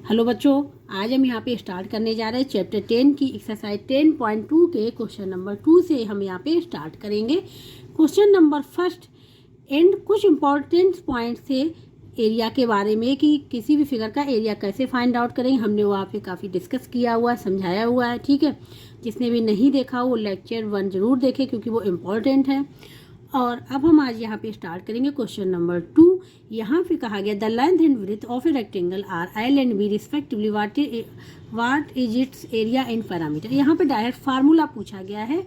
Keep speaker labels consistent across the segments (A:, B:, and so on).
A: Hello बच्चों, आज हम यहाँ पे स्टार्ट करने जा रहे हैं चैप्टर 10 की एक्सरसाइज 10.2 के क्वेश्चन नंबर 2 से हम यहाँ पे स्टार्ट करेंगे। क्वेश्चन नंबर फर्स्ट एंड कुछ इम्पोर्टेंट पॉइंट थे एरिया के बारे में कि किसी भी फिगर का एरिया कैसे फाइंड आउट करेंगे। हमने वहाँ पे काफ़ी डिस्कस किया हुआ है, समझाया हुआ है। ठीक है, जिसने भी नहीं देखा वो लेक्चर 1 ज़रूर देखे क्योंकि वो इम्पॉर्टेंट है। और अब हम आज यहाँ पे स्टार्ट करेंगे क्वेश्चन नंबर 2। यहाँ पे कहा गया the length and width of a rectangle are l and b respectively what is its area in parameter. यहाँ पे डायरेक्ट फार्मूला पूछा गया है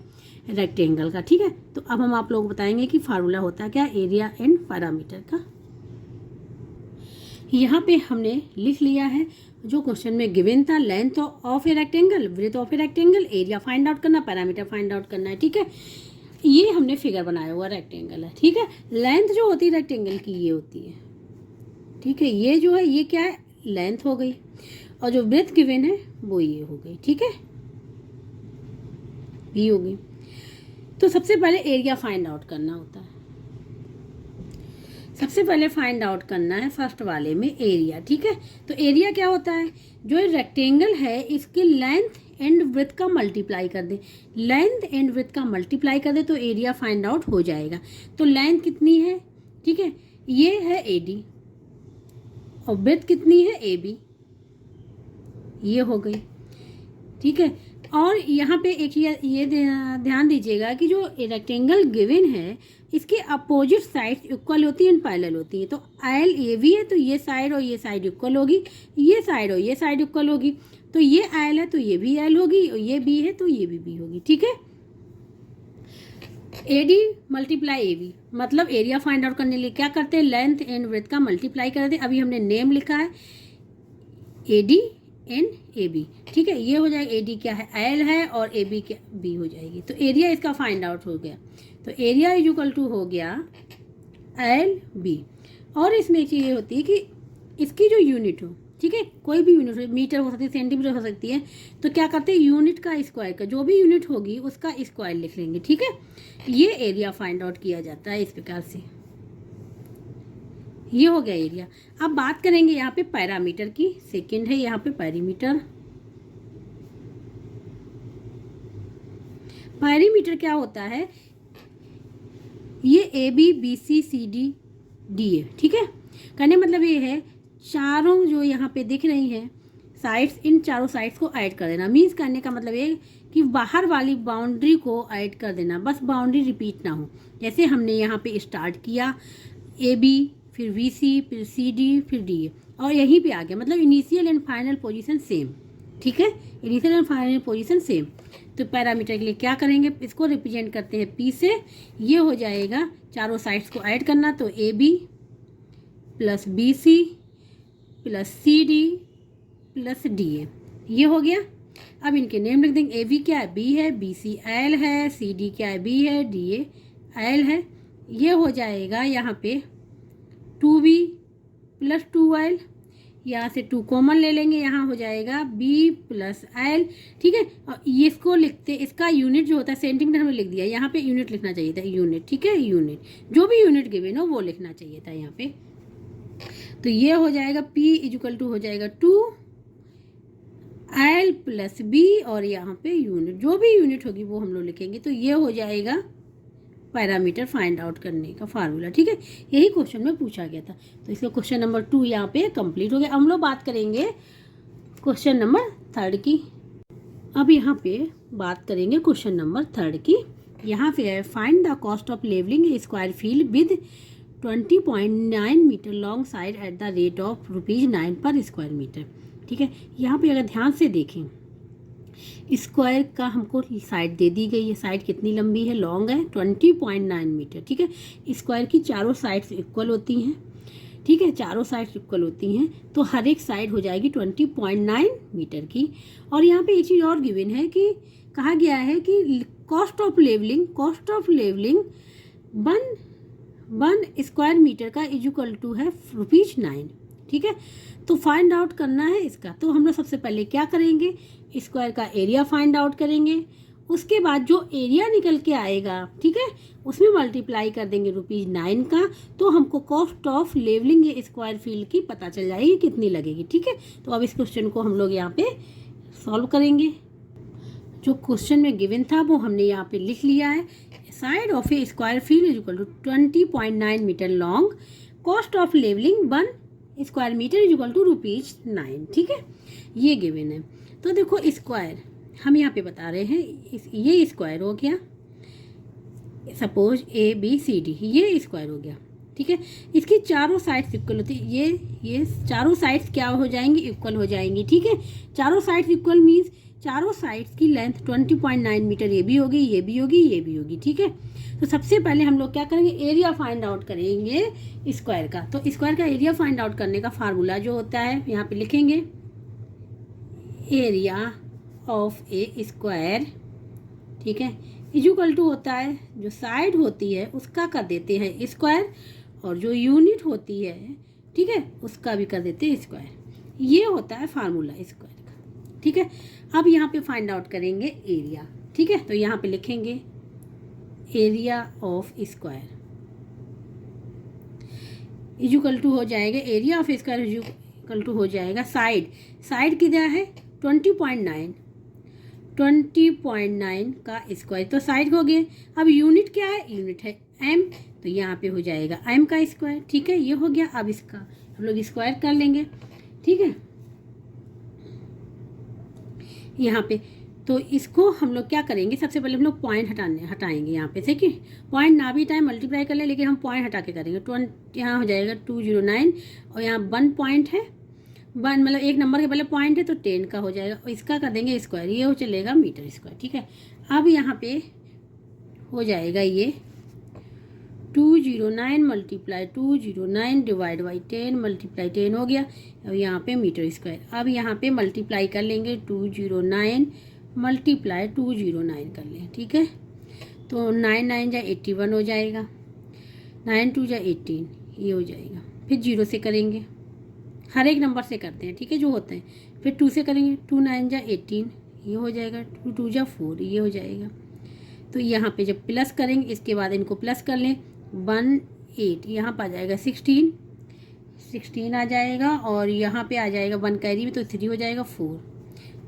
A: रेक्टेंगल का। ठीक है, तो अब हम आप लोग बताएंगे कि फार्मूला होता क्या एरिया एंड पैरामीटर का। यहाँ पे हमने लिख लिया है जो क्वेश्चन में गिवन था, length of a rectangle, width of a rectangle, area find out करना, पैरामीटर फाइंड आउट करना है। ठीक है, ये हमने फिगर बनाया हुआ रेक्टेंगल है। ठीक है, लेंथ जो होती है रेक्टेंगल की ये होती है। ठीक है, ये जो है ये क्या है, लेंथ हो गई, और जो ब्रेथ गिवन है वो ये हो गई। ठीक है, भी हो गई। तो सबसे पहले एरिया फाइंड आउट करना होता है। सबसे पहले फाइंड आउट करना है फर्स्ट वाले में एरिया। ठीक है, तो एरिया क्या होता है, जो रेक्टेंगल है इसकी लेंथ एंड ब्रेथ का मल्टीप्लाई कर दे। लेंथ एंड ब्रेथ का मल्टीप्लाई कर दे तो एरिया फाइंड आउट हो जाएगा। तो लेंथ कितनी है, ठीक है, ये है AD और ब्रेथ कितनी है AB, ये हो गई। ठीक है, और यहाँ पे एक ये ध्यान दीजिएगा कि जो रेक्टेंगल गिवन है इसके अपोजिट साइड्स इक्वल होती हैं एंड पैरेलल होती है। तो LAB है तो ये साइड और ये साइड इक्वल होगी, ये साइड और ये साइड इक्वल होगी। तो ये L है तो ये भी L होगी, और ये B है तो ये भी B होगी। ठीक है, AD मल्टीप्लाई AB मतलब एरिया फाइंड आउट करने के लिए क्या करते हैं, लेंथ एंड ब्रेथ का मल्टीप्लाई करते हैं। अभी हमने नेम लिखा है AD एंड AB। ठीक है, ये हो जाएगा AD क्या है L है और AB क्या B हो जाएगी। तो एरिया इसका फाइंड आउट हो गया। तो एरिया इज इक्वल टू हो गया LB। और इसमें एक चीज़ ये होती है कि इसकी जो यूनिट हो, ठीक है, कोई भी यूनिट हो, मीटर हो सकती है, सेंटीमीटर हो सकती है, तो क्या करते हैं यूनिट का स्क्वायर का, जो भी यूनिट होगी उसका स्क्वायर लिख लेंगे। ठीक है, ये एरिया फाइंड आउट किया जाता है इस प्रकार से। ये हो गया एरिया। अब बात करेंगे यहाँ पे पैरामीटर की। सेकंड है यहाँ पे पैरीमीटर। पैरीमीटर क्या होता है, ये AB BC CD DA। ठीक है, कहने मतलब ये है चारों जो यहाँ पे दिख रही हैं साइड्स, इन चारों साइड्स को ऐड कर देना। मीन्स करने का मतलब ये कि बाहर वाली बाउंड्री को ऐड कर देना, बस बाउंड्री रिपीट ना हो। जैसे हमने यहाँ पे स्टार्ट किया AB, फिर BC, फिर CD, फिर DA, और यहीं पे आ गया, मतलब initial and final position same. ठीक है, initial and final position same. तो पैरामीटर के लिए क्या करेंगे, इसको रिप्रेजेंट करते हैं P से। ये हो जाएगा चारों साइड्स को ऐड करना, तो AB plus BC plus CD plus DA, ये हो गया। अब इनके नेम लिख देंगे, AB क्या है B है, BC L है, CD क्या है B है, DA L है। ये हो जाएगा यहाँ पे 2B प्लस 2L, यहाँ से 2 कॉमन ले लेंगे, यहाँ हो जाएगा B प्लस L। ठीक है, और ये इसको लिखते, इसका यूनिट जो होता है सेंटीमीटर हमने लिख दिया, यहाँ पे यूनिट लिखना चाहिए था, यूनिट। ठीक है, यूनिट जो भी यूनिट गिवन हो वो लिखना चाहिए था यहाँ पे। तो ये हो जाएगा P इक्वल टू हो जाएगा 2L प्लस B, और यहाँ पे यूनिट जो भी यूनिट होगी वो हम लोग लिखेंगे। तो ये हो जाएगा पैरामीटर फाइंड आउट करने का फार्मूला। ठीक है, यही क्वेश्चन में पूछा गया था। तो इसका क्वेश्चन नंबर 2 यहाँ पे कंप्लीट हो गया। हम लोग बात करेंगे क्वेश्चन नंबर 3 की। अब यहाँ पे बात करेंगे क्वेश्चन नंबर 3 की। यहाँ पे है find the cost of levelling a square field with 20.9 metre long side at the rate of ₹9 per square metre. ठीक है, यहाँ पे अगर ध्यान से देखें, स्क्वायर का हमको साइड दे दी गई है। साइड कितनी लंबी है, लॉन्ग है 20.9 मीटर। ठीक है, स्क्वायर की चारों साइड्स इक्वल होती हैं। ठीक है, चारों साइड्स इक्वल होती हैं, तो हर एक साइड हो जाएगी 20.9 मीटर की। और यहाँ पे एक चीज़ और गिवन है कि कहा गया है कि cost of levelling 1 square metre का इक्वल टू है ₹9। ठीक है, तो फाइंड आउट करना है इसका। तो हम लोग सबसे पहले क्या करेंगे, स्क्वायर का एरिया फाइंड आउट करेंगे, उसके बाद जो एरिया निकल के आएगा, ठीक है, उसमें मल्टीप्लाई कर देंगे ₹9 का, तो हमको कॉस्ट ऑफ लेवलिंग ये स्क्वायर फील्ड की पता चल जाएगी कितनी लगेगी। ठीक है, तो अब इस क्वेश्चन को हम लोग यहाँ पे सॉल्व करेंगे। जो क्वेश्चन में गिवन था वो हमने यहाँ पे लिख लिया है। Side of a square field is equal to 20.9 metre long, cost of levelling 1 square metre is equal to ₹9। ठीक है, ये गिवन है। तो देखो स्क्वायर हम यहाँ पे बता रहे हैं, ये स्क्वायर हो गया, सपोज ABCD, ये स्क्वायर हो गया। ठीक है, इसकी चारों साइड्स इक्वल होती है, ये चारों साइड्स क्या हो जाएंगी, इक्वल हो जाएंगी। ठीक है, चारों साइड्स इक्वल मीन्स चारों साइड्स की लेंथ 20.9 मीटर ये भी होगी, ये भी होगी, ये भी होगी। ठीक है, तो सबसे पहले हम लोग क्या करेंगे, एरिया फाइंड आउट करेंगे स्क्वायर का। तो स्क्वायर का एरिया फाइंड आउट करने का फार्मूला जो होता है यहाँ पे लिखेंगे, एरिया ऑफ ए स्क्वायर, ठीक है, इक्वल टू होता है जो साइड होती है उसका कर देते हैं स्क्वायर, और जो यूनिट होती है, ठीक है, उसका भी कर देते हैं स्क्वायर। ये होता है फार्मूला स्क्वायर का। ठीक है, अब यहाँ पे फाइंड आउट करेंगे एरिया। ठीक है, तो यहाँ पे लिखेंगे area of square equal to हो जाएगा, area of square equal to हो जाएगा साइड कितना है 20.9 का स्क्वायर, तो साइड हो गए। अब यूनिट क्या है, यूनिट है m, तो यहाँ पे हो जाएगा m का स्क्वायर। ठीक है, ये हो गया। अब इसका हम लोग स्क्वायर कर लेंगे। ठीक है, यहाँ पे तो इसको हम लोग क्या करेंगे, सबसे पहले हम लोग पॉइंट हटाएंगे यहाँ पे से, कि पॉइंट ना भी टाइम मल्टीप्लाई कर ले, लेकिन हम पॉइंट हटा के करेंगे। यहाँ हो जाएगा 209, और यहाँ 1 पॉइंट है, 1 मतलब एक नंबर के पहले पॉइंट है, तो 10 का हो जाएगा, और इसका कर देंगे स्क्वायर, ये हो चलेगा मीटर स्क्वायर। ठीक है, अब यहाँ पे हो जाएगा ये 209 मल्टीप्लाई 209 डिवाइड बाई 10 मल्टीप्लाई 10 हो गया। अब यहाँ पे मीटर स्क्वायर, अब यहाँ पे मल्टीप्लाई कर लेंगे 209 मल्टीप्लाई 209 कर लें। ठीक है, तो 9 जा 81 हो जाएगा, 9 2 जा 18, ये हो जाएगा। फिर 0 से करेंगे, हर एक नंबर से करते हैं। ठीक है, जो होते हैं, फिर 2 से करेंगे, 2 9 जा 18, ये हो जाएगा, 2 2 जा 4, ये हो जाएगा। तो यहाँ पे जब प्लस करेंगे, इसके बाद इनको प्लस कर लें, 1 8, यहाँ पर आ जाएगा 16 आ जाएगा, और यहाँ पे आ जाएगा 1 कैरी में, तो 3 हो जाएगा 4,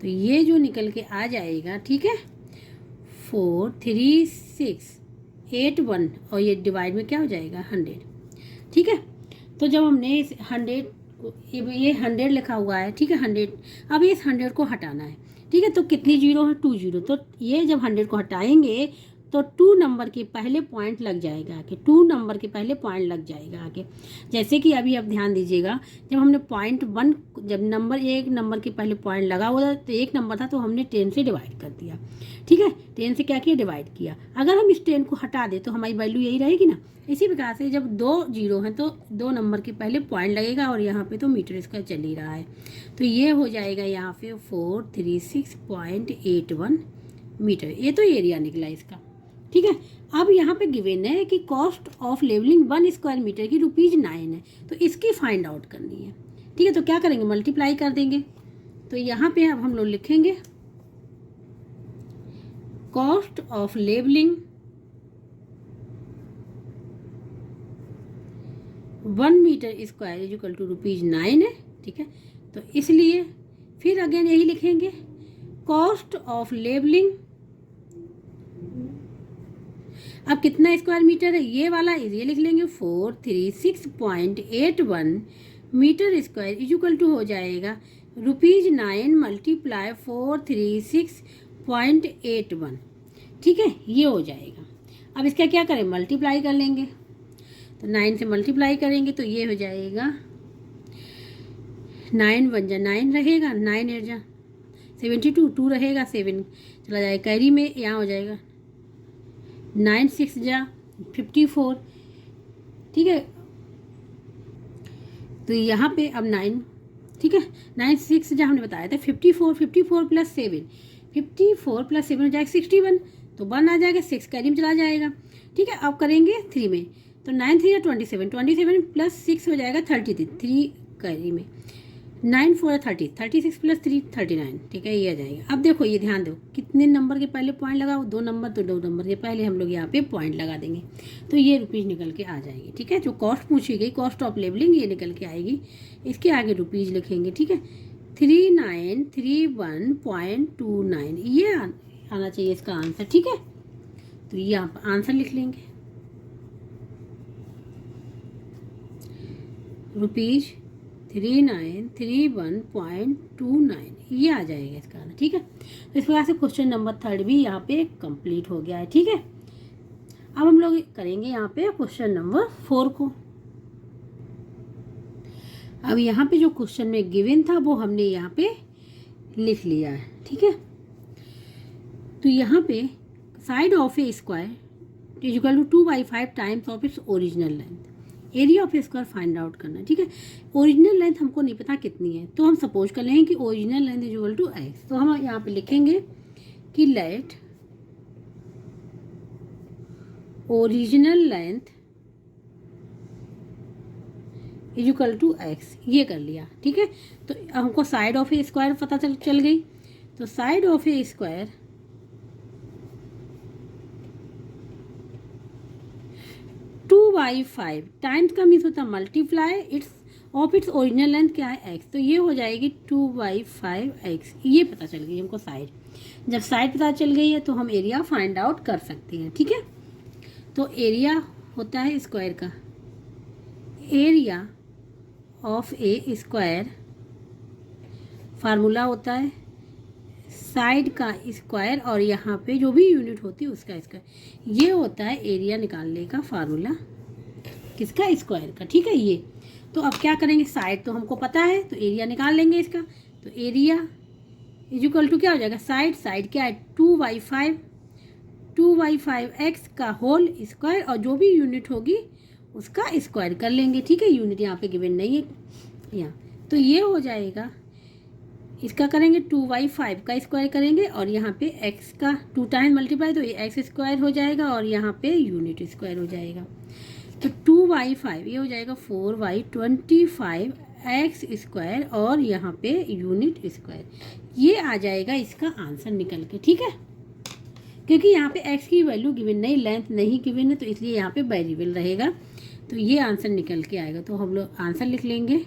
A: तो ये जो निकल के आ जाएगा, ठीक है, 4 3 6 8 1, और ये डिवाइड में क्या हो जाएगा 100। ठीक है, तो जब हमने इस 100 ये 100 लिखा हुआ है, ठीक है, 100, अब इस 100 को हटाना है। ठीक है, तो कितनी जीरो है, 2 0, तो ये जब 100 को हटाएंगे तो 2 नंबर के पहले पॉइंट लग जाएगा आगे, 2 नंबर के पहले पॉइंट लग जाएगा आगे। जैसे कि अभी आप ध्यान दीजिएगा, जब हमने पॉइंट 1, जब नंबर एक नंबर के पहले पॉइंट लगा हुआ था, तो एक नंबर था, तो हमने 10 से डिवाइड कर दिया। ठीक है, 10 से क्या किया, डिवाइड किया। अगर हम इस 10 को हटा दें तो हमारी वैल्यू यही रहेगी ना। इसी प्रकार से जब 2 0 हैं तो 2 नंबर के पहले पॉइंट लगेगा, और यहाँ पे तो मीटर इसका चल ही रहा है, तो ये हो जाएगा यहाँ पे 436.81 मीटर। ये तो एरिया निकला इसका। ठीक है, अब यहाँ पे गिवन है कि cost of levelling 1 square metre की ₹9 है, तो इसकी फाइंड आउट करनी है। ठीक है, तो क्या करेंगे, मल्टीप्लाई कर देंगे। तो यहाँ पे अब हम लोग लिखेंगे cost of levelling 1 metre square is equal to ₹9 है। ठीक है, तो इसलिए फिर अगेन यही लिखेंगे, कॉस्ट ऑफ लेवलिंग, अब कितना स्क्वायर मीटर है, ये वाला ये लिख लेंगे 436.81 metre square is equal to हो जाएगा ₹9 मल्टीप्लाई 436.81। ठीक है, ये हो जाएगा। अब इसका क्या करें, मल्टीप्लाई कर लेंगे, तो 9 से मल्टीप्लाई करेंगे, तो ये हो जाएगा 9 1 जा 9 रहेगा, 9 8 जा 72, 2 रहेगा, 7 चला जाएगा कैरी में, यहाँ हो जाएगा 9 6 जा 54। ठीक है, तो यहाँ पे अब 9, ठीक है, 9 6 जा हमने बताया था 54 प्लस 7, 54 प्लस 7 हो जाएगा 61, तो 1 आ जाएगा, 6 कैरी में चला जाएगा। ठीक है, अब करेंगे 3 में, तो 9 3 या 27 प्लस 6 हो जाएगा 33, 3 कैरी में, 9 4 30, 36 प्लस 3 39, ठीक है, ये आ जाएगा। अब देखो ये ध्यान दो, कितने नंबर के पहले पॉइंट लगाओ, 2 नंबर, तो 2 नंबर के पहले हम लोग यहाँ पे पॉइंट लगा देंगे, तो ये रुपीज़ निकल के आ जाएगी। ठीक है, जो कॉस्ट पूछी गई, कॉस्ट ऑफ लेबलिंग, ये निकल के आएगी, इसके आगे रुपीज़ लिखेंगे। ठीक है, 3931.29, ये आना चाहिए इसका आंसर। ठीक है, तो ये आप आंसर लिख लेंगे, रुपीज़ 3931.29, ये आ जाएगा इसका आंसर। ठीक है, तो इस प्रकार से क्वेश्चन नंबर 3 भी यहाँ पे कंप्लीट हो गया है। ठीक है, अब हम लोग करेंगे यहाँ पे क्वेश्चन नंबर 4 को। अब यहाँ पे जो क्वेश्चन में गिवन था वो हमने यहाँ पे लिख लिया है। ठीक है, तो यहाँ पे side of a square is equal to 2/5 times of its original length, area of square find out करना है। ठीक है, ओरिजिनल लेंथ हमको नहीं पता कितनी है, तो हम सपोज कर लेंगे कि original length is equal to x. तो हम यहाँ पे लिखेंगे कि let original length is equal to x, ये कर लिया। ठीक है, तो हमको साइड ऑफ ए स्क्वायर पता चल गई, तो side of a square 2/5 times का मीन्स होता है multiply it's of its original length क्या है एक्स, तो ये हो जाएगी 2/5x, ये पता चल गई हमको साइड। जब साइड पता चल गई है तो हम एरिया फाइंड आउट कर सकते हैं। ठीक है, तो एरिया होता है स्क्वायर का, area of a square formula होता है साइड का स्क्वायर और यहाँ पे जो भी यूनिट होती है उसका स्क्वायर, ये होता है एरिया निकालने का फार्मूला, किसका, स्क्वायर का। ठीक है, ये तो अब क्या करेंगे, साइड तो हमको पता है तो एरिया निकाल लेंगे इसका, तो एरिया इज इक्वल टू क्या हो जाएगा, साइड क्या है 2/5x का होल स्क्वायर और जो भी यूनिट होगी उसका स्क्वायर कर लेंगे। ठीक है, यूनिट यहाँ पे गिवन नहीं है यहाँ, तो ये हो जाएगा, इसका करेंगे 2/5 का स्क्वायर करेंगे और यहाँ पे x का 2 टाइम मल्टीप्लाई, तो ये एक्स स्क्वायर हो जाएगा और यहाँ पे यूनिट स्क्वायर हो जाएगा, तो 2/5 ये हो जाएगा 4/25x स्क्वायर और यहाँ पे यूनिट स्क्वायर, ये आ जाएगा इसका आंसर निकल के। ठीक है, क्योंकि यहाँ पे x की वैल्यू गिवन नहीं, लेंथ नहीं गिवन है, तो इसलिए यहाँ पे वेरिएबल रहेगा, तो ये आंसर निकल के आएगा। तो हम लोग आंसर लिख लेंगे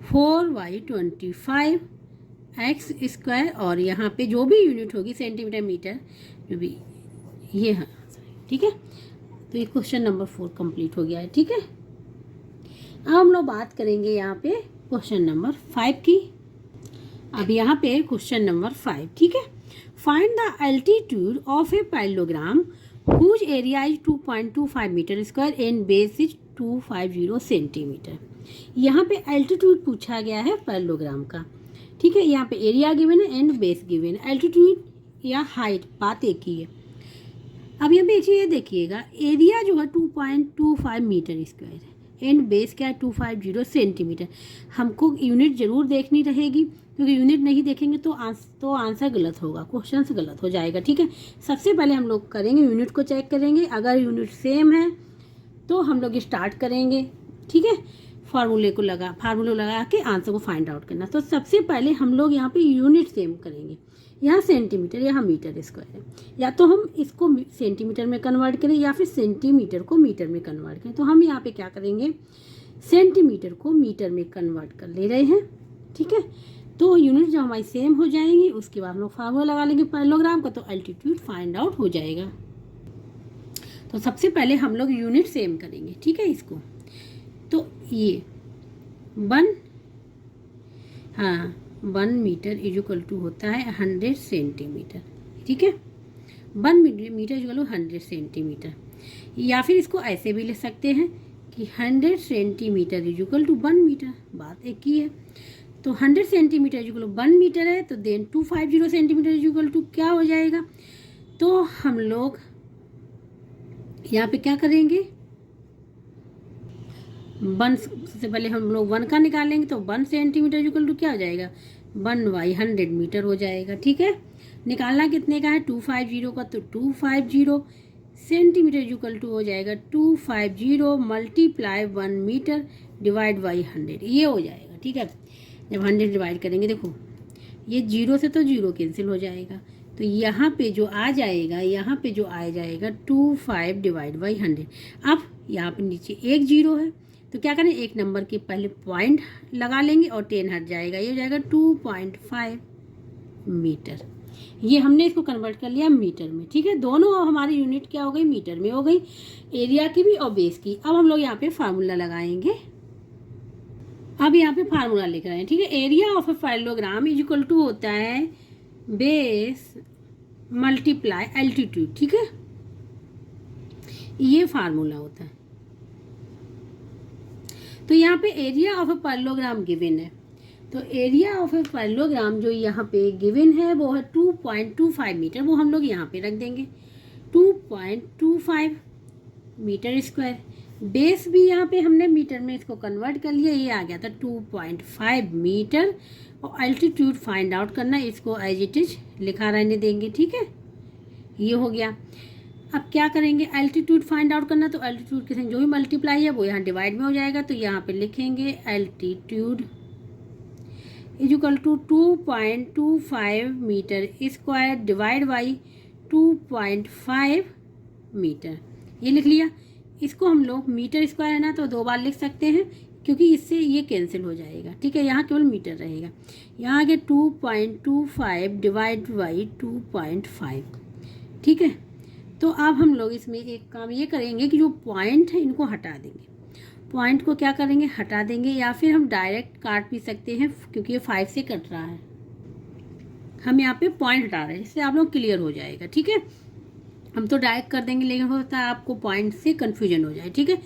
A: 4/25x स्क्वायर और यहाँ पे जो भी यूनिट होगी सेंटीमीटर मीटर जो भी, ये है। ठीक है, तो ये क्वेश्चन नंबर 4 कंप्लीट हो गया है। ठीक है, अब हम लोग बात करेंगे यहाँ पे क्वेश्चन नंबर 5 की। अब यहाँ पे क्वेश्चन नंबर 5, ठीक है, find the altitude of a parallelogram whose area is 2.25 metre square and base is 250 centimetre. यहाँ पे एल्टीट्यूड पूछा गया है पैरेललोग्राम का। ठीक है, यहाँ पे एरिया गिवन है एंड बेस गिवन है, एल्टीट्यूड या हाइट बात एक ही है। अब यहाँ पे एक चीज़ देखिएगा, एरिया जो है 2.25 मीटर स्क्वायर है एंड बेस क्या है 250 सेंटीमीटर। हमको यूनिट जरूर देखनी रहेगी, क्योंकि यूनिट नहीं देखेंगे तो आंसर गलत होगा, क्वेश्चन से गलत हो जाएगा। ठीक है, सबसे पहले हम लोग करेंगे यूनिट को चेक करेंगे, अगर यूनिट सेम है तो हम लोग स्टार्ट करेंगे। ठीक है, फार्मूला लगा के आंसर को फाइंड आउट करना। तो सबसे पहले हम लोग यहाँ पे यूनिट सेम करेंगे, यहाँ सेंटीमीटर यहाँ मीटर स्क्वायर है, या तो हम इसको सेंटीमीटर में कन्वर्ट करें या फिर सेंटीमीटर को मीटर में कन्वर्ट करें। तो हम यहाँ पे क्या करेंगे, सेंटीमीटर को मीटर में कन्वर्ट कर ले रहे हैं। ठीक है, तो यूनिट जब हमारी सेम हो जाएंगी उसके बाद हम लोग फार्मूला लगा लेंगे पैरेललोग्राम का, तो एल्टीट्यूड फाइंड आउट हो जाएगा। तो सबसे पहले हम लोग यूनिट सेम करेंगे। ठीक है, इसको तो ये 1 मीटर इज इक्वल टू होता है 100 सेंटीमीटर। ठीक है, 1 metre is equal to 100 centimetre, या फिर इसको ऐसे भी लिख सकते हैं कि 100 centimetre is equal to 1 metre, बात एक ही है। तो 100 centimetre is equal to 1 metre है, तो then 250 centimetre is equal to क्या हो जाएगा। तो हम लोग यहाँ पे क्या करेंगे, 1 सबसे पहले हम लोग 1 का निकालेंगे, तो 1 सेंटीमीटर इक्वल टू क्या हो जाएगा, 1/100 मीटर हो जाएगा। ठीक है, निकालना कितने का है 250 का, तो 250 सेंटीमीटर इक्वल टू हो जाएगा 250 मल्टीप्लाई 1 मीटर डिवाइड बाई 100, ये हो जाएगा। ठीक है, जब 100 डिवाइड करेंगे, देखो ये 0 से तो 0 कैंसिल हो जाएगा, तो यहाँ पे जो आ जाएगा, यहाँ पे जो आ जाएगा 25 डिवाइड बाई 100। अब यहाँ पे नीचे एक 0 है, तो क्या करें, एक नंबर के पहले पॉइंट लगा लेंगे और 10 हट जाएगा, ये हो जाएगा 2.5 मीटर। ये हमने इसको कन्वर्ट कर लिया मीटर में। ठीक है, दोनों हमारी यूनिट क्या हो गई, मीटर में हो गई, एरिया की भी और बेस की। अब हम लोग यहाँ पे फार्मूला लगाएंगे। अब यहाँ पे फार्मूला लिख रहे हैं। ठीक है, area of a parallelogram is equal to होता है बेस मल्टीप्लाई एल्टीट्यूड। ठीक है, ये फार्मूला होता है। तो यहाँ पे area of a parallelogram given है, तो एरिया ऑफ ए पैरेललोग्राम जो यहाँ पे गिवन है वो है 2.25 मीटर, वो हम लोग यहाँ पे रख देंगे 2.25 मीटर स्क्वायर। बेस भी यहाँ पे हमने मीटर में इसको कन्वर्ट कर लिया, ये आ गया था 2.5 मीटर। और अल्टीट्यूड फाइंड आउट करना, इसको एज इट इज लिखा रहने देंगे। ठीक है, ये हो गया। अब क्या करेंगे, अल्टीट्यूड फाइंड आउट करना, तो अल्टीट्यूड के संग जो भी मल्टीप्लाई है वो यहाँ डिवाइड में हो जाएगा, तो यहाँ पे लिखेंगे altitude is equal to 2.25 metre square divide by 2.5 metre, ये लिख लिया। इसको हम लोग मीटर स्क्वायर है ना, तो 2 बार लिख सकते हैं, क्योंकि इससे ये कैंसिल हो जाएगा। ठीक है, यहाँ केवल मीटर रहेगा। यहाँ आगे 2.25 डिवाइड बाई 2.5। ठीक है, तो अब हम लोग इसमें एक काम ये करेंगे कि जो पॉइंट है इनको हटा देंगे, पॉइंट को क्या करेंगे, हटा देंगे, या फिर हम डायरेक्ट काट भी सकते हैं, क्योंकि ये 5 से कट रहा है। हम यहाँ पे पॉइंट हटा रहे हैं, इससे आप लोग क्लियर हो जाएगा। ठीक है, हम तो डायरेक्ट कर देंगे, लेकिन होता है आपको पॉइंट से कन्फ्यूजन हो जाए। ठीक है,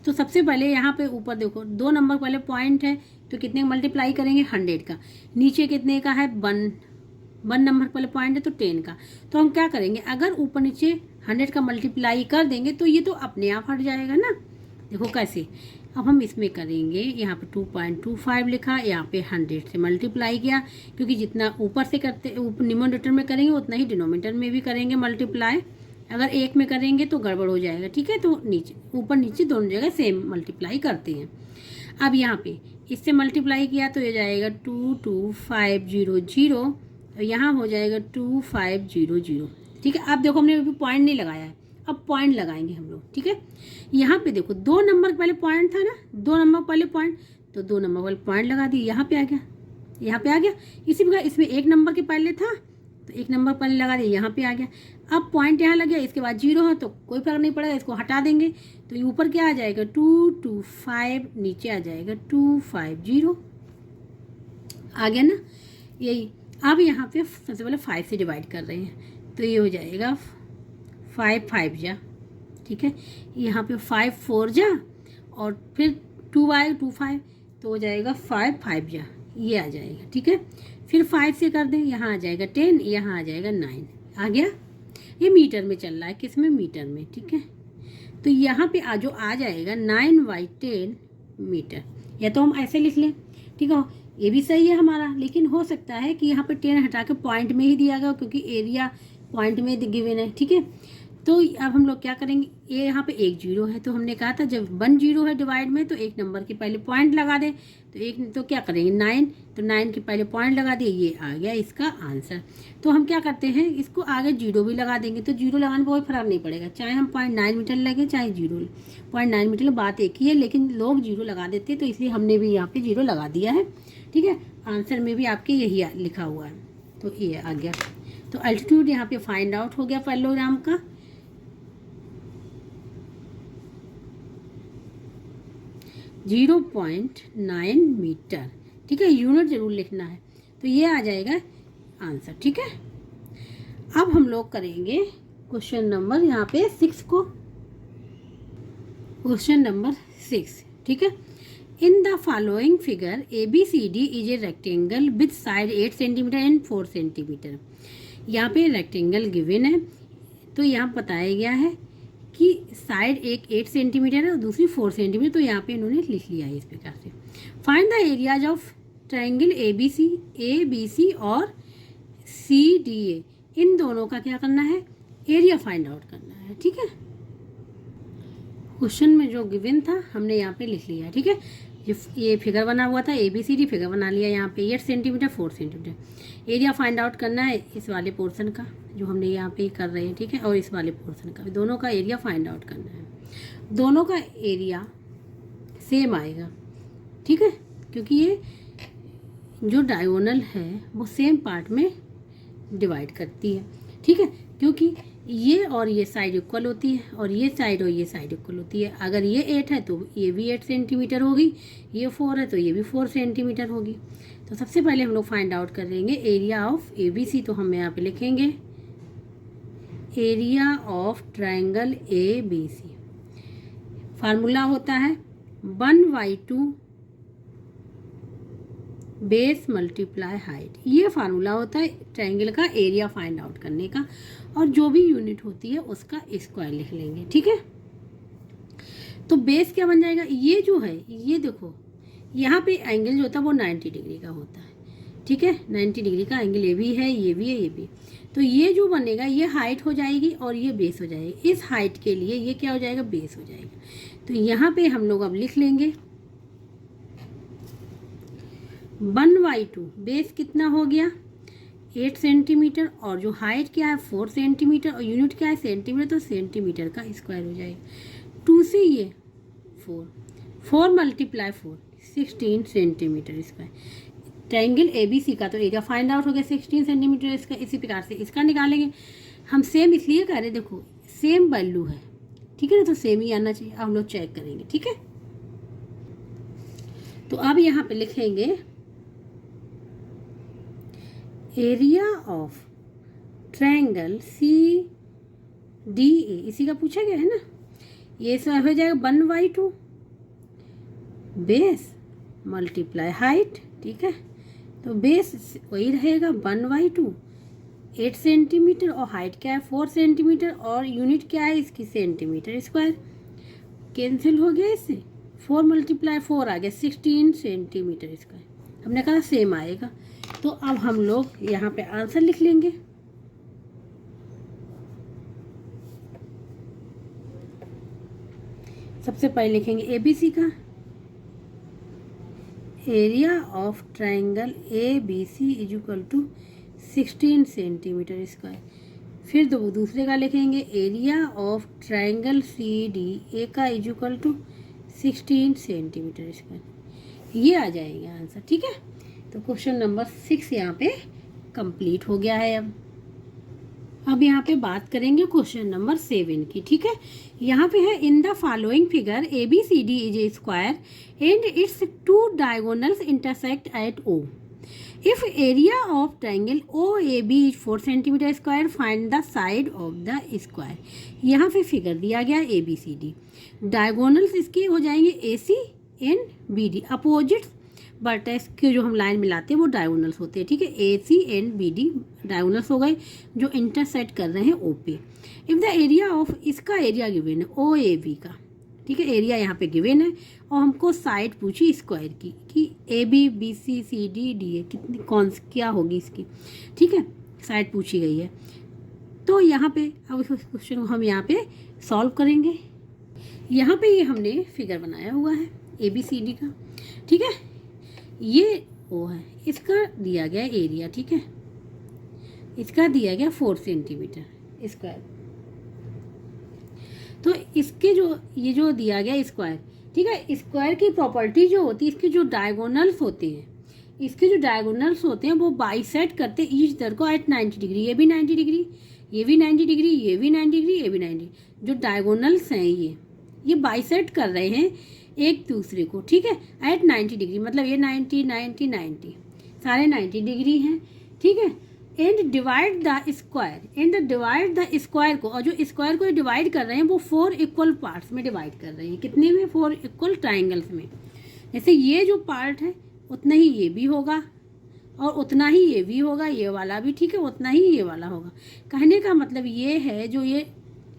A: तो सबसे पहले यहाँ पे ऊपर देखो 2 नंबर पहले पॉइंट है, तो कितने मल्टीप्लाई करेंगे, 100 का। नीचे कितने का है, 1 नंबर पहले पॉइंट है, तो 10 का। तो हम क्या करेंगे, अगर ऊपर नीचे 100 का मल्टीप्लाई कर देंगे तो ये तो अपने आप हट जाएगा ना। देखो कैसे, अब हम इसमें करेंगे, यहाँ पे 2.25 लिखा, यहाँ पे 100 से मल्टीप्लाई किया, क्योंकि जितना ऊपर से करते न्यूमरेटर में करेंगे उतना ही डिनोमिनेटर में भी करेंगे मल्टीप्लाई। अगर एक में करेंगे तो गड़बड़ हो जाएगा। ठीक है, तो नीचे ऊपर नीचे दोनों जगह सेम मल्टीप्लाई करते हैं। अब यहाँ पे इससे मल्टीप्लाई किया तो ये जाएगा 22500, और यहाँ हो जाएगा 2500। ठीक है, अब देखो हमने अभी पॉइंट नहीं लगाया है, अब पॉइंट लगाएंगे हम लोग। ठीक है, यहाँ पे देखो 2 नंबर पहले पॉइंट था ना, 2 नंबर पहले पॉइंट, तो 2 नंबर पहले पॉइंट लगा दिए, यहाँ पे आ गया, यहाँ पे आ गया। इसी प्रकार इसमें 1 नंबर के पहले था, तो 1 नंबर पहले लगा दिया, यहाँ पे आ गया। अब पॉइंट यहाँ लग गया, इसके बाद 0 है तो कोई फर्क नहीं पड़ेगा, इसको हटा देंगे, तो ये ऊपर क्या आ जाएगा 225, नीचे आ जाएगा 250, आ गया ना यही। अब यहाँ पे सबसे पहले 5 से डिवाइड कर रहे हैं, तो ये हो जाएगा 5 5 जा। ठीक है, यहाँ पे 5 4 जा, और फिर 2/25, तो हो जाएगा 5 5 जा, ये आ जाएगा। ठीक है, फिर 5 से कर दें, यहाँ आ जाएगा 10, यहाँ आ जाएगा 9, आ गया। ये मीटर में चल रहा है, किस में, मीटर में। ठीक है, तो यहाँ पे जो आ जाएगा 9/10 मीटर, या तो हम ऐसे लिख लें। ठीक है, ये भी सही है हमारा, लेकिन हो सकता है कि यहाँ पे 10 हटा के पॉइंट में ही दिया गया, क्योंकि एरिया पॉइंट में गिवन है। ठीक है, तो अब हम लोग क्या करेंगे, ये यहाँ पे 1 0 है, तो हमने कहा था जब 1 0 है डिवाइड में, तो 1 नंबर के पहले पॉइंट लगा दें, तो एक तो क्या करेंगे 9, तो 9 के पहले पॉइंट लगा दिए, ये आ गया इसका आंसर। तो हम क्या करते हैं, इसको आगे 0 भी लगा देंगे, तो 0 लगाने पर कोई फर्क नहीं पड़ेगा, चाहे हम 0.9 मीटर लगे चाहे 0.9 मीटर, बात एक ही है, लेकिन लोग 0 लगा देते हैं, तो इसलिए हमने भी यहाँ पे 0 लगा दिया है। ठीक है, आंसर में भी आपके यही लिखा हुआ है, तो ये आ गया। तो अल्टीट्यूड यहाँ पे फाइंड आउट हो गया पैरेललोग्राम का। 0.9 मीटर। ठीक है, यूनिट जरूर लिखना है, तो ये आ जाएगा आंसर। ठीक है, अब हम लोग करेंगे क्वेश्चन नंबर यहाँ पे 6 को, क्वेश्चन नंबर 6। ठीक है, in the following figure ABCD is a rectangle with side 8 centimetre and 4 centimetre. यहाँ पे रेक्टेंगल गिवन है, तो यहाँ बताया गया है कि साइड एक 8 सेंटीमीटर है और दूसरी 4 सेंटीमीटर, तो यहाँ पे इन्होंने लिख लिया है इस प्रकार से। Find the areas of triangle ABC और CDA, इन दोनों का क्या करना है, एरिया फाइंड आउट करना है। ठीक है, क्वेश्चन में जो गिवन था हमने यहाँ पे लिख लिया, ठीक है। ये फिगर बना हुआ था, ABCD फिगर बना लिया यहाँ पे, 8 centimetre 4 centimetre. Area find out करना है इस वाले पोर्शन का जो हमने यहाँ पे कर रहे हैं, ठीक है, और इस वाले पोर्शन का, दोनों का एरिया फाइंड आउट करना है। दोनों का एरिया सेम आएगा, ठीक है, क्योंकि ये जो डायगोनल है वो सेम पार्ट में डिवाइड करती है, ठीक है, क्योंकि ये और ये साइड इक्वल होती है और ये साइड और ये साइड इक्वल होती है। अगर ये 8 है तो ये भी 8 सेंटीमीटर होगी, ये 4 है तो ये भी 4 सेंटीमीटर होगी। तो सबसे पहले हम लोग फाइंड आउट करेंगे एरिया ऑफ ABC। तो हम यहाँ पे लिखेंगे area of triangle ABC। Formula होता है 1/2 बेस मल्टीप्लाई हाइट। ये फार्मूला होता है ट्रायंगल का एरिया फाइंड आउट करने का, और जो भी यूनिट होती है उसका स्क्वायर लिख लेंगे, ठीक है। तो बेस क्या बन जाएगा, ये जो है, ये देखो यहाँ पे एंगल जो होता है वो 90 डिग्री का होता है, ठीक है, 90 डिग्री का एंगल ये भी है, ये भी है, ये भी। तो ये जो बनेगा ये हाइट हो जाएगी और ये बेस हो जाएगी। इस हाइट के लिए ये क्या हो जाएगा, बेस हो जाएगा। तो यहाँ पे हम लोग अब लिख लेंगे 1/2 बेस कितना हो गया 8 सेंटीमीटर, और जो हाइट क्या है 4 सेंटीमीटर, और यूनिट क्या है सेंटीमीटर, तो सेंटीमीटर का स्क्वायर हो जाएगा। 2 से ये 4 multiply 4 16 centimetre square. Triangle ABC का तो एरिया फाइंड आउट हो गया 16 सेंटीमीटर इसका। इसी प्रकार से इसका निकालेंगे हम। सेम इसलिए कह रहे, देखो सेम वैल्यू है, ठीक है ना, तो सेम ही आना चाहिए। अब हम लोग चेक करेंगे, ठीक है। तो अब यहाँ पे लिखेंगे एरिया ऑफ ट्रायंगल CDA, इसी का पूछा गया है ना। ये सब हो जाएगा 1/2 बेस मल्टीप्लाई हाइट, ठीक है। तो बेस वही रहेगा 1/2 8 सेंटीमीटर, और हाइट क्या है 4 सेंटीमीटर, और यूनिट क्या है इसकी सेंटीमीटर स्क्वायर। कैंसिल हो गया इससे, 4 मल्टीप्लाई 4 आ गया 16 सेंटीमीटर स्क्वायर। हमने कहा सेम आएगा। तो अब हम लोग यहाँ पे आंसर लिख लेंगे। सबसे पहले लिखेंगे ABC का area of triangle ABC is equal to 16 centimetre square. फिर दूसरे का लिखेंगे एरिया ऑफ ट्रायंगल CDA का is equal to 16 centimetre square. ये आ जाएगा आंसर, ठीक है। तो क्वेश्चन नंबर 6 यहाँ पे कंप्लीट हो गया है। अब यहाँ पे बात करेंगे क्वेश्चन नंबर 7 की, ठीक है। यहाँ पे है in the following figure ABCD is a square and it's 2 diagonals intersect at O। If area of triangle OAB is 4 centimetre square, find the side of the square. यहाँ पे फिगर दिया गया ABCD, डायगोनल्स इसके हो जाएंगे AC and BD। Opposites vertex के जो हम लाइन मिलाते हैं वो डायगोनल्स होते हैं, ठीक है। AC एंड BD डायगोनल्स हो गए जो इंटरसेक्ट कर रहे हैं O पे। इफ द एरिया ऑफ, इसका एरिया गिवन है OAB का, ठीक है, एरिया यहाँ पे गिवन है, और हमको साइड पूछी स्क्वायर की कि AB BC CD DA कितनी क्या होगी इसकी, ठीक है, साइड पूछी गई है। तो यहाँ पे अब इस क्वेश्चन को हम यहाँ पे सॉल्व करेंगे। यहाँ पे ये हमने फिगर बनाया हुआ है ABCD का, ठीक है। ये O है, इसका दिया गया एरिया, ठीक है, इसका दिया गया 4 सेंटीमीटर स्क्वायर। तो इसके जो ये जो दिया गया स्क्वायर, ठीक है, स्क्वायर की प्रॉपर्टी जो होती है, इसके जो डायगोनल्स होते हैं, इसके जो डायगोनल्स होते हैं वो बाइसेक्ट करते हैं ईच अदर को एट 90 डिग्री। ये भी 90 डिग्री, ये भी 90 डिग्री, ये भी 90 डिग्री, ये भी 90। जो डायगोनल्स हैं ये बाइसेक्ट कर रहे हैं एक दूसरे को, ठीक है, एट 90 डिग्री, मतलब ये 90 90 90 सारे 90 डिग्री हैं, ठीक है। एंड डिवाइड द स्क्वायर को, और जो स्क्वायर को डिवाइड कर रहे हैं वो 4 इक्वल पार्ट्स में डिवाइड कर रहे हैं। कितने में, 4 इक्वल ट्राइंगल्स में। जैसे ये जो पार्ट है उतना ही ये भी होगा, और उतना ही ये भी होगा, ये वाला भी, ठीक है, उतना ही ये वाला होगा। कहने का मतलब ये है जो ये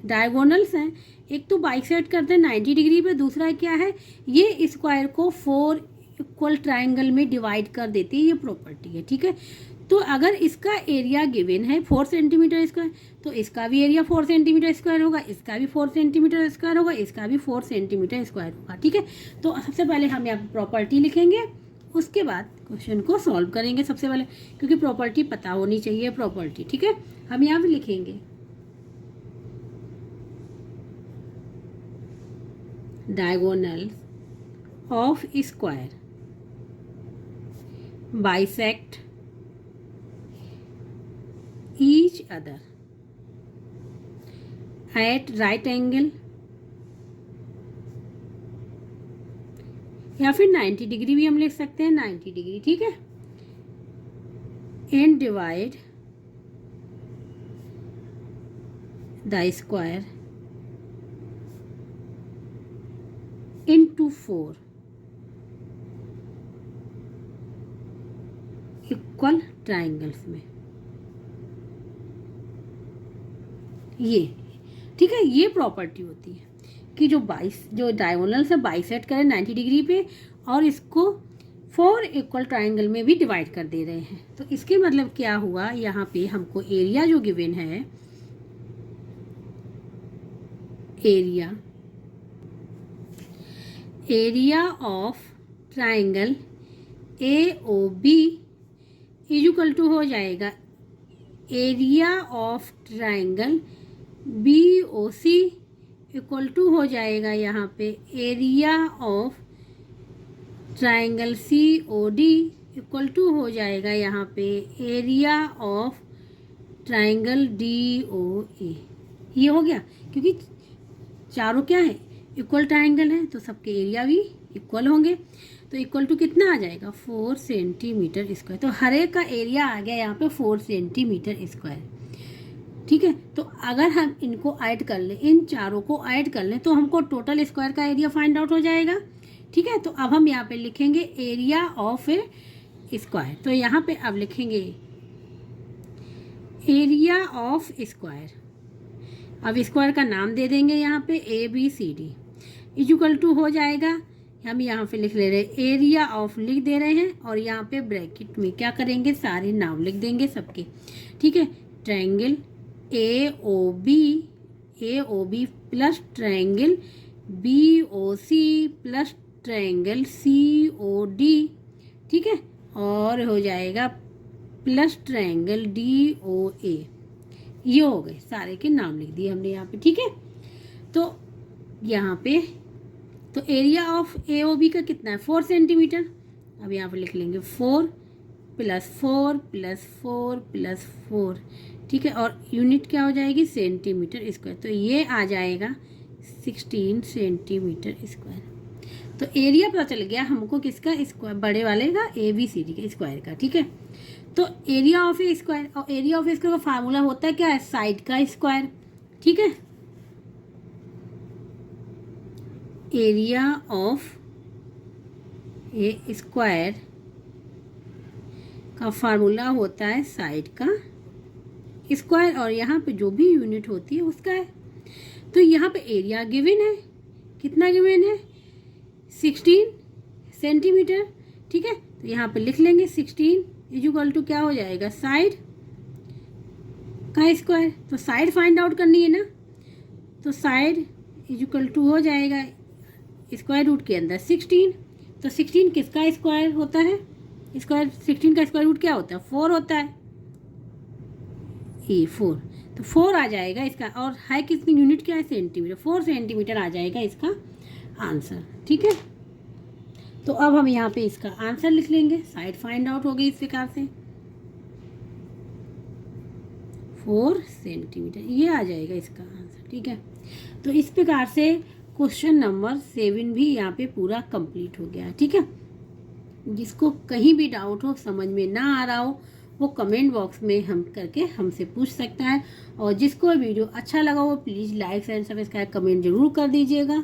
A: डायगोनल्स हैं, एक तो बाइसेक्ट करते हैं 90 डिग्री पे, दूसरा क्या है, ये स्क्वायर को 4 इक्वल ट्रायंगल में डिवाइड कर देती है, ये प्रॉपर्टी है, ठीक है। तो अगर इसका एरिया गिवन है 4 सेंटीमीटर स्क्वायर, तो इसका भी एरिया 4 सेंटीमीटर स्क्वायर होगा, इसका भी 4 सेंटीमीटर स्क्वायर होगा, इसका भी 4 सेंटीमीटर स्क्वायर होगा। ठीक है, तो सबसे पहले हम यहाँ प्रॉपर्टी लिखेंगे, उसके बाद क्वेश्चन को सॉल्व करेंगे सबसे पहले, क्योंकि प्रॉपर्टी पता होनी चाहिए प्रॉपर्टी। ठीक है, हम यहाँ पे लिखेंगे diagonal of square bisect each other at right angle, या फिर 90 डिग्री भी हम लिख सकते हैं, 90 डिग्री। ठीक है, and divide the square into 4 equal triangles में। ये ठीक है, ये प्रॉपर्टी होती है कि जो डायगोनल से बाइसेक्ट करें 90 डिग्री पे और इसको 4 इक्वल ट्राइंगल में भी डिवाइड कर दे रहे हैं। तो इसके मतलब क्या हुआ, यहाँ पे हमको एरिया जो गिवन है, area of triangle AOB is equal to हो जाएगा area of triangle BOC equal to हो जाएगा यहाँ पे area of triangle COD equal to हो जाएगा यहाँ पे एरिया ऑफ ट्राइंगल DOA। ये हो गया, क्योंकि चारों क्या है, इक्वल ट्राइंगल है, तो सबके एरिया भी इक्वल होंगे। तो इक्वल टू कितना आ जाएगा, 4 सेंटीमीटर स्क्वायर। तो हर एक का एरिया आ गया यहाँ पे 4 सेंटीमीटर स्क्वायर। ठीक है, तो अगर हम इनको ऐड कर लें, इन चारों को ऐड कर लें, तो हमको टोटल स्क्वायर का एरिया फाइंड आउट हो जाएगा। ठीक है, तो अब हम यहाँ पे लिखेंगे एरिया ऑफ ए स्क्वायर। तो यहाँ पे अब लिखेंगे एरिया ऑफ स्क्वायर। अब स्क्वायर का नाम दे देंगे यहाँ पे ABCD इक्वल टू हो जाएगा, हम यहाँ पे लिख ले रहे हैं एरिया ऑफ लिख दे रहे हैं, और यहाँ पे ब्रैकेट में क्या करेंगे, सारे नाम लिख देंगे सबके। ठीक है, triangle AOB plus triangle BOC plus triangle COD। ठीक है, और हो जाएगा प्लस ट्रायंगल DOA। ये हो गए, सारे के नाम लिख दिए हमने यहाँ पे। ठीक है, तो यहाँ पे तो एरिया ऑफ AOB का कितना है, 4 सेंटीमीटर। अब यहाँ पे लिख लेंगे 4 प्लस 4 प्लस 4 प्लस 4। ठीक है, और यूनिट क्या हो जाएगी, सेंटीमीटर स्क्वायर। तो ये आ जाएगा 16 सेंटीमीटर स्क्वायर। तो एरिया पता चल गया हमको किसका, स्क्वायर बड़े वाले का ABCD के स्क्वायर का। ठीक है, तो एरिया ऑफ ए स्क्वायर, और एरिया ऑफ ए स्क्वायर का फार्मूला होता है क्या है, साइड का स्क्वायर। ठीक है, एरिया ऑफ ए स्क्वायर का फार्मूला होता है साइड का स्क्वायर, और यहाँ पे जो भी यूनिट होती है उसका है। तो यहाँ पे एरिया गिवन है, कितना गिवन है, 16 सेंटीमीटर। ठीक है, तो यहाँ पे लिख लेंगे 16 इक्वल टू क्या हो जाएगा, साइड का स्क्वायर। तो साइड फाइंड आउट करनी है ना, तो साइड इक्वल टू हो जाएगा स्क्वायर रूट के अंदर 16। तो 16 किसका स्क्वायर होता है, स्क्वायर 16 का स्क्वायर रूट क्या होता है, 4 होता है, ये 4। तो 4 आ जाएगा इसका, और है कितनी यूनिट क्या है, सेंटीमीटर। 4 सेंटीमीटर आ जाएगा इसका आंसर। ठीक है, तो अब हम यहाँ पे इसका आंसर लिख लेंगे, साइड फाइंड आउट हो गई इस प्रकार से 4 सेंटीमीटर, ये आ जाएगा इसका आंसर। ठीक है, तो इस प्रकार से क्वेश्चन नंबर 7 भी यहाँ पे पूरा कंप्लीट हो गया। ठीक है, जिसको कहीं भी डाउट हो, समझ में ना आ रहा हो, वो कमेंट बॉक्स में हम करके हमसे पूछ सकता है। और जिसको वीडियो अच्छा लगा हो please like and subscribe comment जरूर कर दीजिएगा।